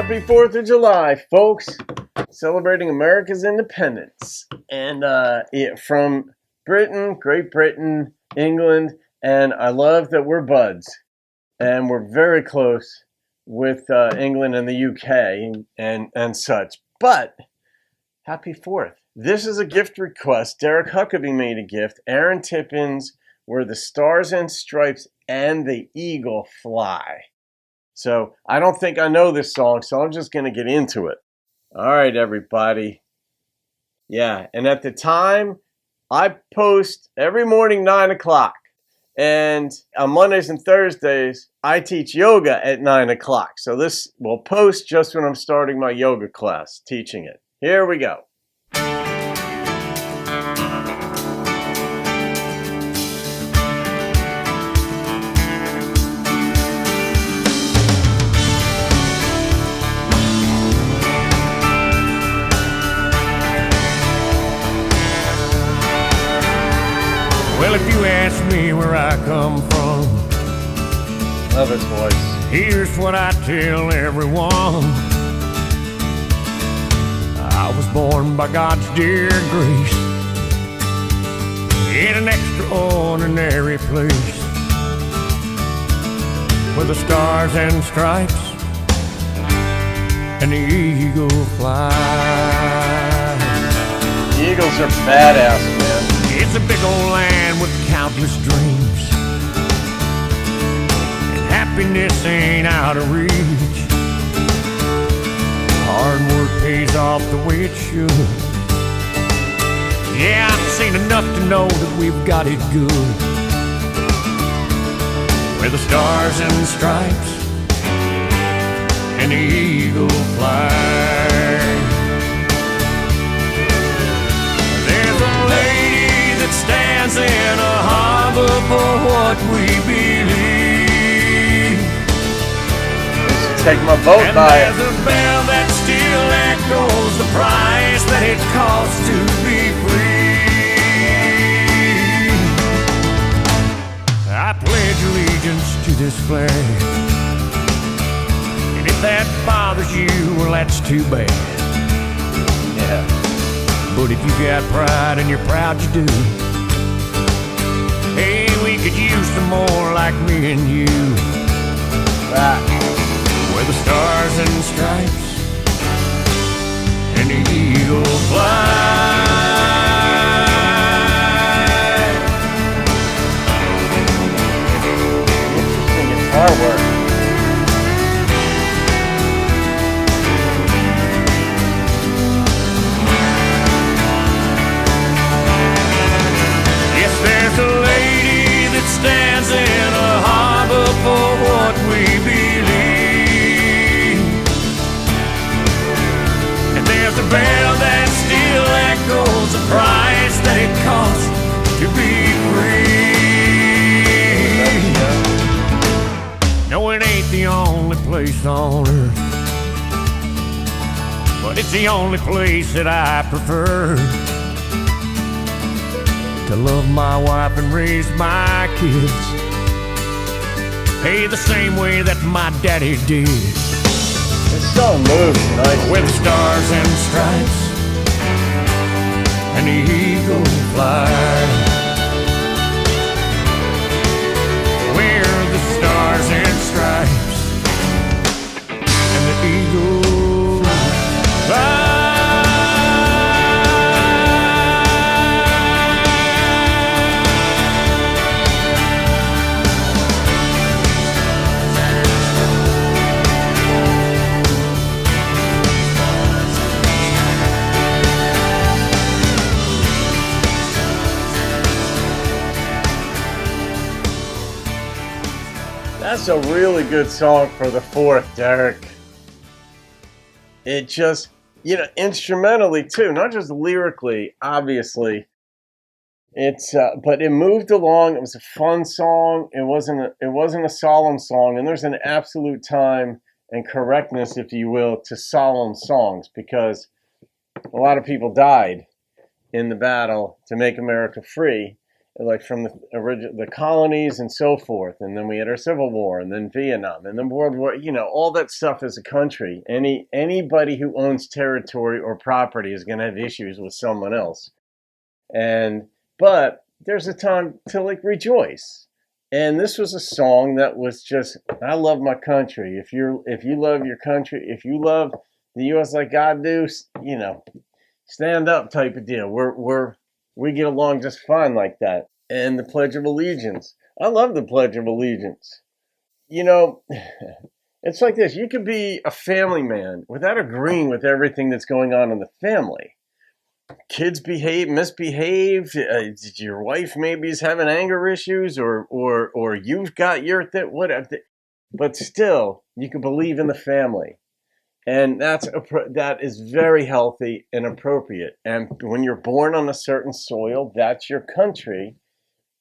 Happy 4th of July, folks. Celebrating America's independence. And from Britain, Great Britain, England, and I love that we're buds. And we're very close with England and the UK and such. But happy 4th. This is a gift request. Derek Huckaby made a gift. Aaron Tippin's Where the Stars and Stripes and the Eagle Fly. So I don't think I know this song, so I'm just going to get into it. All right, everybody. Yeah, and at the time, I post every morning 9 o'clock. And on Mondays and Thursdays, I teach yoga at 9 o'clock. So this will post just when I'm starting my yoga class, teaching it. Here we go. Well, if you ask me where I come from, Love his voice. here's what I tell everyone. I was born by God's dear grace in an extraordinary place where the stars and stripes and the eagle fly. The Eagles are badass, man. It's a big old land with countless dreams, and happiness ain't out of reach. Hard work pays off the way it should. Yeah, I've seen enough to know that we've got it good. Where the stars and stripes and the eagle fly. There's a lady that stands in a harbor for what we believe. Take my boat And by it. there's a bell that still echoes the price that it costs to be free. I pledge allegiance to this flag, and if that bothers you, well, that's too bad. Yeah. But if you got pride and you're proud you do, hey, we could use some more like me and you. Right. Where the stars and stripes and the eagle fly. Interesting guitar work. Yes, there's a lady that stands in a harbor for what we believe. And there's a bell that still echoes the price that it costs to be free. No, it ain't the only place on earth, but it's the only place that I prefer to love my wife and raise my kids, hey, the same way that my daddy did. This song moves nice. With stars and stripes and the eagle fly. Where the stars and stripes and the eagle fly. That's a really good song for the 4th, Derek. It just, instrumentally too, not just lyrically, obviously. It's, but it moved along. It was a fun song. It wasn't a solemn song, and there's an absolute time and correctness, if you will, to solemn songs because a lot of people died in the battle to make America free. like from the colonies and so forth, and then we had our Civil War, and then Vietnam, and then World War. All that stuff as a country. Anybody who owns territory or property is going to have issues with someone else, but there's a time to like rejoice. And this was a song that was just, I love my country. If you love your country, if you love the U.S. like I do, stand up type of deal. We get along just fine like that. And the Pledge of Allegiance. I love the Pledge of Allegiance. It's like this. You could be a family man without agreeing with everything that's going on in the family. Kids misbehave. Your wife maybe is having anger issues, or you've got your whatever. But still, you can believe in the family, and that is very healthy and appropriate. And when you're born on a certain soil, that's your country.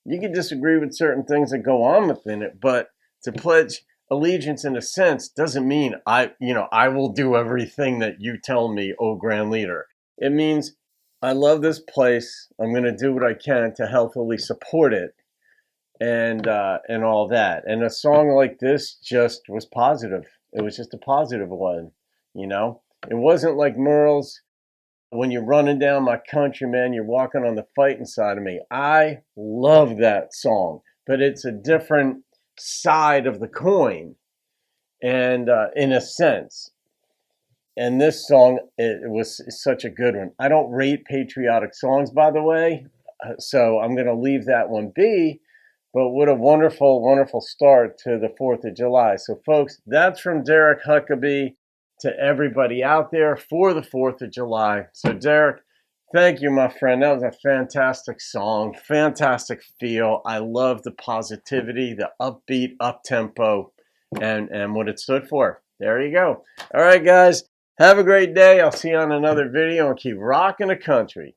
You can disagree with certain things that go on within it, but to pledge allegiance in a sense doesn't mean I will do everything that you tell me, oh grand leader. It means I love this place. I'm going to do what I can to healthily support it, and all that. And a song like this just was positive. It was just a positive one, It wasn't like Merle's, when you're running down my country, man, you're walking on the fighting side of me. I love that song, but it's a different side of the coin, and in a sense. And this song, it was such a good one. I don't rate patriotic songs, by the way, so I'm going to leave that one be. But what a wonderful, wonderful start to the 4th of July. So, folks, that's from Derek Huckaby to everybody out there for the 4th of July. So, Derek, thank you, my friend. That was a fantastic song, fantastic feel. I love the positivity, the upbeat, up-tempo, and what it stood for. There you go. All right, guys. Have a great day. I'll see you on another video, and keep rocking the country.